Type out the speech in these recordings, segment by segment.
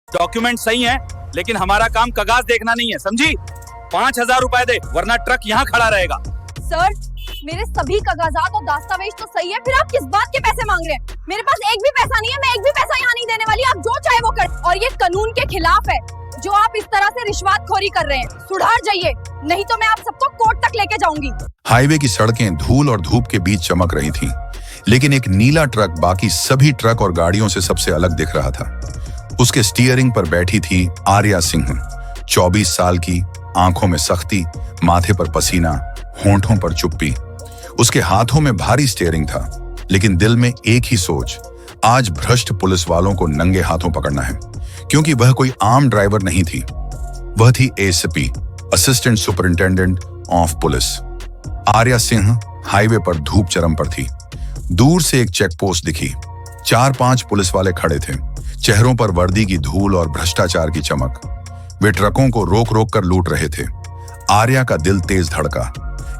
Document सही है, लेकिन हमारा काम कागज देखना नहीं है, समझी? 5,000 रुपए दे, वरना ट्रक यहाँ खड़ा रहेगा। सर, मेरे सभी कागजात और दस्तावेज तो सही है, फिर आप किस बात के पैसे मांग रहे हैं? मेरे पास एक भी पैसा नहीं है, मैं एक भी पैसा यहाँ नहीं देने वाली। आप जो चाहे वो कर, और ये कानून के खिलाफ है जो आप इस तरह से रिश्वतखोरी कर रहे हैं। सुधार जाइए, नहीं तो मैं आप सबको कोर्ट तक लेके जाऊंगी। हाईवे की सड़कें धूल और धूप के बीच चमक रही थीं, लेकिन एक नीला ट्रक बाकी सभी ट्रक और गाड़ियों से सबसे अलग दिख रहा था। उसके स्टीयरिंग पर बैठी थी आर्या सिंह, 24 साल की, आंखों में सख्ती, माथे पर पसीना, होंठों पर चुप्पी। उसके हाथों में भारी स्टीयरिंग था, लेकिन दिल में एक ही सोच, आज भ्रष्ट पुलिस वालों को नंगे हाथों पकड़ना है। क्योंकि वह कोई आम ड्राइवर नहीं थी, वह थी ACP, assistant superintendent of police. Arya Singh highway पर धूप चरम पर थी। दूर से एक चेक पोस्ट दिखी। 4-5 पुलिस वाले खड़े थे, चेहरों पर वर्दी की धूल और भ्रष्टाचार की चमक। वे ट्रकों को रोक रोक कर लूट रहे थे। आर्या का दिल तेज धड़का।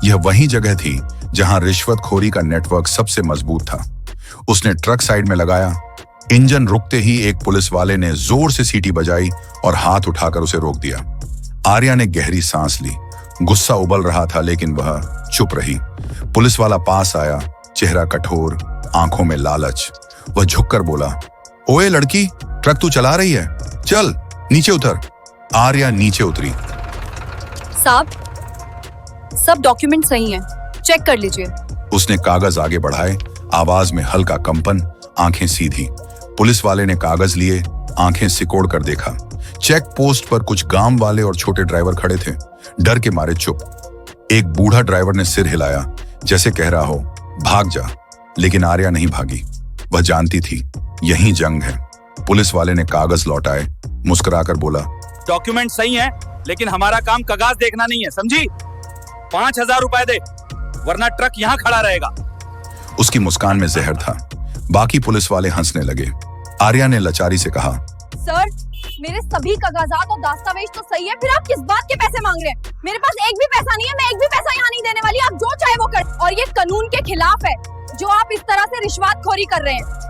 यह वही जगह थी जहां रिश्वतखोरी का नेटवर्क सबसे मजबूत था। उसने ट्रक साइड में लगाया। इंजन रुकते ही एक पुलिस वाले ने जोर से सीटी बजाई और हाथ उठाकर उसे रोक दिया। आर्या ने गहरी सांस ली। गुस्सा उबल रहा था, लेकिन वह चुप रही। पुलिस वाला पास आया, चेहरा कठोर, आंखों में लालच। वह झुककर बोला, ओए लड़की, ट्रक तू चला रही है? चल नीचे उतर। आर्या नीचे उतरी। साहब, सब डॉक्यूमेंट सही हैं, चेक कर लीजिए। उसने कागज आगे बढ़ाए, आवाज में हल्का कंपन, आंखें सीधी। पुलिस वाले ने कागज लिए, आंखें सिकोड़ कर देखा। चेक पोस्ट पर कुछ गांव वाले और छोटे ड्राइवर खड़े थे, डर के मारे चुप। एक बूढ़ा ड्राइवर ने सिर हिलाया, जैसे कह रहा हो भाग जा, लेकिन आर्या नहीं भागी। वह जानती थी यही जंग है। पुलिस वाले ने कागज लौटाए, मुस्कुराकर बोला, डॉक्यूमेंट सही है, लेकिन हमारा काम कागज देखना नहीं है, समझी? 5,000 रुपए दे, वरना ट्रक यहाँ खड़ा रहेगा। उसकी मुस्कान में जहर था। बाकी पुलिस वाले हंसने लगे। आर्या ने लाचारी से कहा, सर, मेरे सभी कागजात और दस्तावेज तो सही है, फिर आप किस बात के पैसे मांग रहे हैं? मेरे पास एक भी पैसा नहीं है, मैं एक भी पैसा यहाँ नहीं देने वाली। आप जो चाहे वो कर, और ये कानून के खिलाफ है जो आप इस तरह से रिश्वतखोरी कर रहे हैं।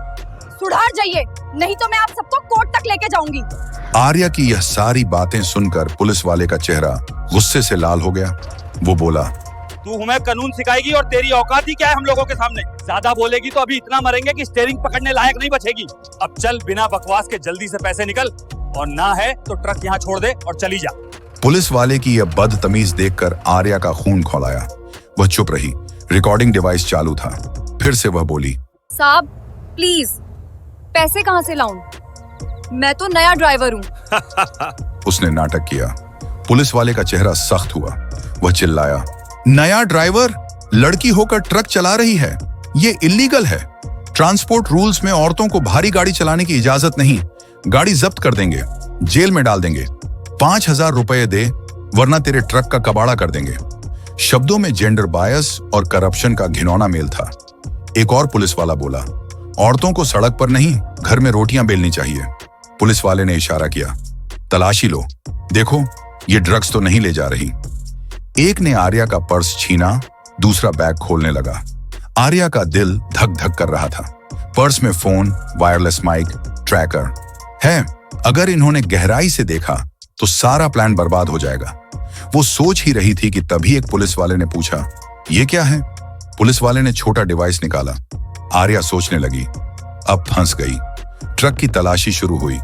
सुधार जाइए, नहीं तो मैं आप सबको कोर्ट तक लेके जाऊंगी। आर्या की यह सारी बातें सुनकर पुलिस वाले का चेहरा गुस्से से लाल हो गया। वो बोला, तू हमें कानून सिखाएगी और तेरी औकात ही क्या है हम लोगों के सामने? ज्यादा बोलेगी तो अभी इतना मरेंगे कि स्टीयरिंग पकड़ने लायक नहीं बचेगी। अब चल, बिना बकवास के जल्दी से पैसे निकल, और ना है तो ट्रक यहाँ छोड़ दे और चली जा। पुलिस वाले की यह बदतमीज देखकर आर्या का खून खौलाया। वह चुप रही। रिकॉर्डिंग डिवाइस चालू था। फिर से वह बोली, साहब प्लीज, पैसे कहाँ से लाऊं? मैं तो नया ड्राइवर हूँ। उसने नाटक किया। पुलिस वाले का चेहरा सख्त हुआ। वह चिल्लाया, नया ड्राइवर? लड़की होकर ट्रक चला रही है? ये इल्लीगल है। ट्रांसपोर्ट रूल्स में औरतों को भारी गाड़ी चलाने की इजाजत नहीं। गाड़ी जब्त कर देंगे, जेल में डाल देंगे। 5,000 रुपए दे, वरना तेरे ट्रक का कबाड़ा कर देंगे। शब्दों में जेंडर बायस और करप्शन का घिनौना मेल था। एक और पुलिस वाला बोला, औरतों को सड़क पर नहीं, घर में रोटियां बेलनी चाहिए। पुलिस वाले ने इशारा किया, तलाशी लो, देखो ये ड्रग्स तो नहीं ले जा रही। एक ने आर्या का पर्स छीना, दूसरा बैग खोलने लगा। आर्या का दिल धक धक कर रहा था। पर्स में फोन, वायरलेस माइक, ट्रैकर है। अगर इन्होंने गहराई से देखा तो सारा प्लान बर्बाद हो जाएगा। वो सोच ही रही थी कि तभी एक पुलिस वाले ने पूछा, ये क्या है? पुलिस वाले ने छोटा डिवाइस निकाला। आर्या सोचने लगी, अब फंस गई। ट्रक की तलाशी शुरू हुई।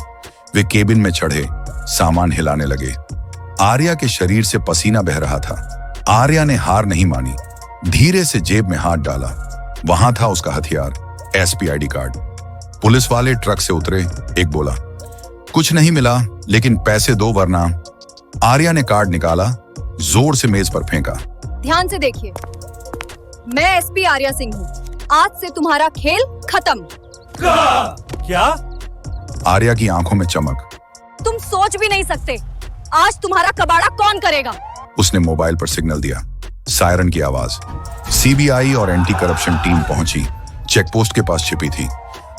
वे केबिन में चढ़े, सामान हिलाने लगे। आर्या के शरीर से पसीना बह रहा था। आर्या ने हार नहीं मानी। धीरे से जेब में हाथ डाला। वहां था उसका हथियार, एसपी आईडी कार्ड। पुलिस वाले ट्रक से उतरे। एक बोला, कुछ नहीं मिला, लेकिन पैसे दो वरना। आर्या ने कार्ड निकाला, जोर से मेज पर फेंका। ध्यान से देखिए, मैं एसपी आर्या सिंह हूँ। आज से तुम्हारा खेल खत्म। क्या? आर्या की आंखों में चमक। तुम सोच भी नहीं सकते आज तुम्हारा कबाड़ा कौन करेगा। उसने मोबाइल पर सिग्नल दिया। सायरन की आवाज। सीबीआई और एंटी करप्शन टीम पहुंची। चेकपोस्ट के पास छिपी थी।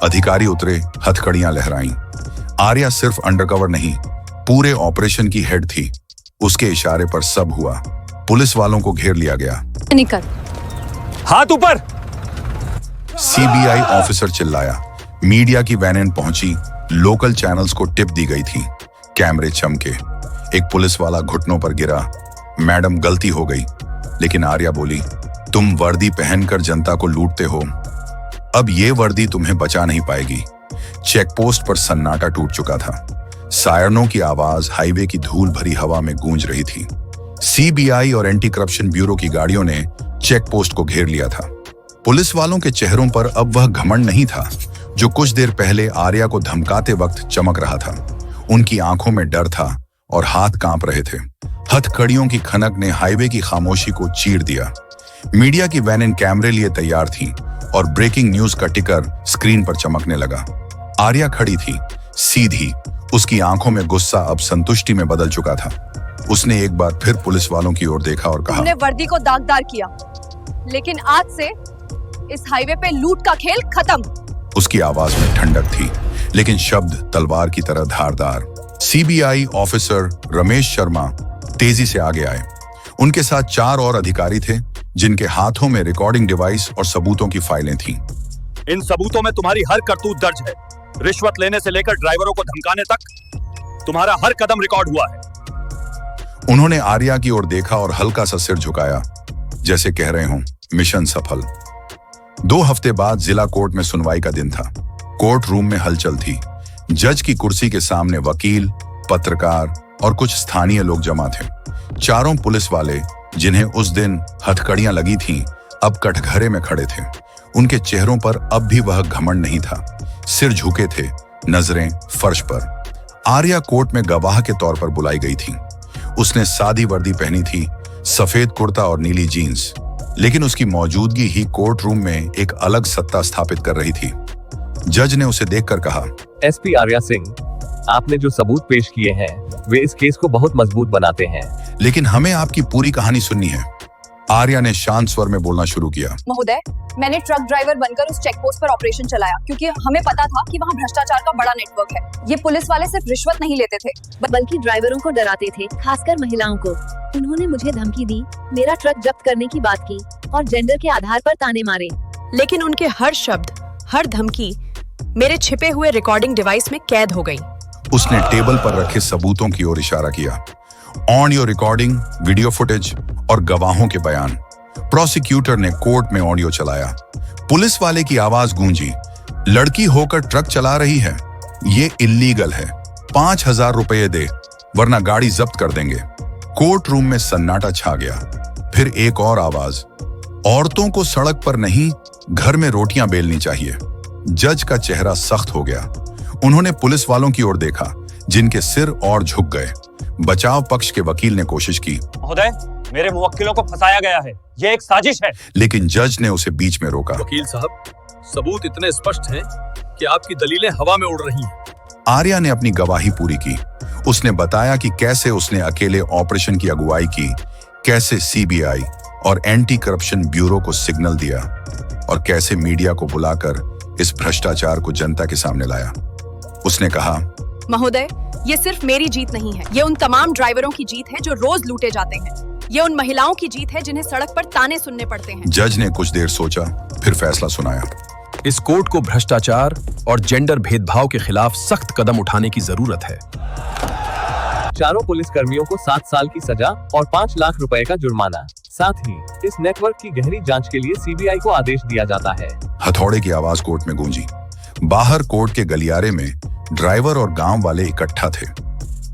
अधिकारी उतरे, हथकड़ियां लहराईं। आर्या सिर्फ अंडरकवर नहीं, पूरे ऑपरेशन की हेड थी। उसके इशारे पर सब हुआ। पुलिस वालों को घेर लिया गया। निकल, हाथ ऊपर। सीबीआई ऑफिसर चिल्लाया। मीडिया की वैन पहुंची। लोकल चैनल्स को टिप दी गई थी। कैमरे चमके, एक पुलिस वाला घुटनों पर गिरा। मैडम गलती हो गई, लेकिन आर्या बोली, तुम वर्दी पहनकर जनता को लूटते हो, अब ये वर्दी तुम्हें बचा नहीं पाएगी। चेकपोस्ट पर सन्नाटा टूट चुका था। सायरनों की आवाज हाईवे की धूल भरी हवा में गूंज रही थी। सीबीआई और एंटी करप्शन ब्यूरो की गाड़ियों ने चेकपोस्ट को घेर लिया था। पुलिस वालों के चेहरों पर अब वह घमंड नहीं था जो कुछ देर पहले आर्या को धमकाते वक्त चमक रहा था। उनकी आंखों में डर था और हाथ कांप रहे थे। हथकड़ियों की खनक ने हाईवे की खामोशी को चीर दिया। मीडिया की वैन इन कैमरे लिए तैयार थी और ब्रेकिंग न्यूज का टिकर स्क्रीन पर चमकने लगा। आर्या खड़ी थी, सीधी। उसकी आंखों में गुस्सा अब संतुष्टि में बदल चुका था। उसने एक बार फिर पुलिस वालों की ओर देखा और कहा, तुमने वर्दी को दागदार किया, लेकिन आज से इस हाईवे पे लूट का खेल खत्म। उसकी आवाज में ठंडक थी, लेकिन शब्द तलवार की तरह धारदार। सीबीआई ऑफिसर रमेश शर्मा तेजी से आगे आए। उनके साथ 4 और अधिकारी थे जिनके हाथों में रिकॉर्डिंग डिवाइस और सबूतों की फाइलें थीं। इन सबूतों में तुम्हारी हर करतूत दर्ज है। रिश्वत लेने से लेकर ड्राइवरों को धमकाने तक तुम्हारा हर कदम रिकॉर्ड हुआ है। उन्होंने आर्या की ओर देखा और हल्का सा सिर झुकाया, जैसे कह रहे हों, मिशन सफल। 2 हफ्ते बाद जिला कोर्ट में सुनवाई का दिन था। कोर्ट रूम में हलचल थी। जज की कुर्सी के सामने वकील, पत्रकार और कुछ स्थानीय लोग जमा थे। चारों पुलिस वाले जिन्हें उस दिन हथकड़ियां लगी थीं, अब कटघरे में खड़े थे। उनके चेहरों पर अब भी वह घमंड नहीं था। सिर झुके थे, नजरें फर्श पर। आर्या कोर्ट में गवाह के तौर पर बुलाई गई थी। उसने सादी वर्दी पहनी थी, सफेद कुर्ता और नीली जीन्स, लेकिन उसकी मौजूदगी ही कोर्ट रूम में एक अलग सत्ता स्थापित कर रही थी। जज ने उसे देखकर कहा, एसपी आर्या सिंह, आपने जो सबूत पेश किए हैं वे इस केस को बहुत मजबूत बनाते हैं। लेकिन हमें आपकी पूरी कहानी सुननी है। आर्या ने शांत स्वर में बोलना शुरू किया। महोदय, मैंने ट्रक ड्राइवर बनकर उस चेक पोस्ट पर ऑपरेशन चलाया क्योंकि हमें पता था कि वहाँ भ्रष्टाचार का बड़ा नेटवर्क है। ये पुलिस वाले सिर्फ रिश्वत नहीं लेते थे, बल्कि ड्राइवरों को डराते थे, खासकर महिलाओं को। उन्होंने मुझे धमकी दी, मेरा ट्रक जब्त करने की बात की और जेंडर के आधार पर ताने मारे। लेकिन उनके हर शब्द, हर धमकी मेरे छिपे हुए रिकॉर्डिंग डिवाइस में कैद हो गई। उसने टेबल पर रखे सबूतों की ओर इशारा किया। ऑडियो रिकॉर्डिंग, वीडियो फुटेज और गवाहों के बयान। प्रोसिक्यूटर ने कोर्ट में ऑडियो चलाया। पुलिस वाले की आवाज गूंजी, लड़की होकर ट्रक चला रही है, ये इल्लीगल है, 5000 रुपये दे वरना गाड़ी जब्त कर देंगे। कोर्ट रूम में सन्नाटा छा गया। फिर एक और आवाज, औरतों को सड़क पर नहीं, घर में रोटियां बेलनी चाहिए। जज का चेहरा सख्त हो गया। उन्होंने पुलिस वालों की ओर देखा, जिनके सिर और झुक गए। बचाव पक्ष के वकील ने कोशिश की, महोदय, मेरे मुवक्किलों को फंसाया गया है, ये एक साजिश है। लेकिन जज ने उसे बीच में रोका। वकील साहब, सबूत इतने स्पष्ट हैं कि आपकी दलीलें हवा में उड़ रही हैं। आर्या ने अपनी गवाही पूरी की। उसने बताया कि कैसे उसने अकेले ऑपरेशन की अगुवाई की, कैसे सीबीआई और एंटी करप्शन ब्यूरो को सिग्नल दिया और कैसे मीडिया को बुलाकर इस भ्रष्टाचार को जनता के सामने लाया। उसने कहा, महोदय, ये सिर्फ मेरी जीत नहीं है, ये उन तमाम ड्राइवरों की जीत है जो रोज लूटे जाते हैं। ये उन महिलाओं की जीत है जिन्हें सड़क पर ताने सुनने पड़ते हैं। जज ने कुछ देर सोचा, फिर फैसला सुनाया। इस कोर्ट को भ्रष्टाचार और जेंडर भेदभाव के खिलाफ सख्त कदम उठाने की जरूरत है। चारों पुलिस कर्मियों को 7 साल की सजा और 5 लाख रुपए का जुर्माना। साथ ही इस नेटवर्क की गहरी जांच के लिए सीबीआई को आदेश दिया जाता है। हथौड़े की आवाज कोर्ट में गूंजी। बाहर कोर्ट के गलियारे में ड्राइवर और गांव वाले इकट्ठा थे।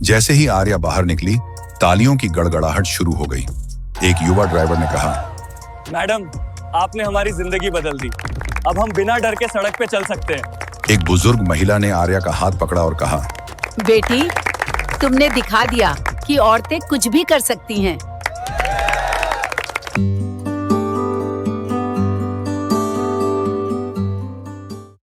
जैसे ही आर्या बाहर निकली, तालियों की गड़गड़ाहट शुरू हो गई। एक युवा ड्राइवर ने कहा, मैडम, आपने हमारी जिंदगी बदल दी, अब हम बिना डर के सड़क पे चल सकते हैं। एक बुजुर्ग महिला ने आर्या का हाथ पकड़ा और कहा, बेटी, तुमने दिखा दिया कि औरतें कुछ भी कर सकती हैं।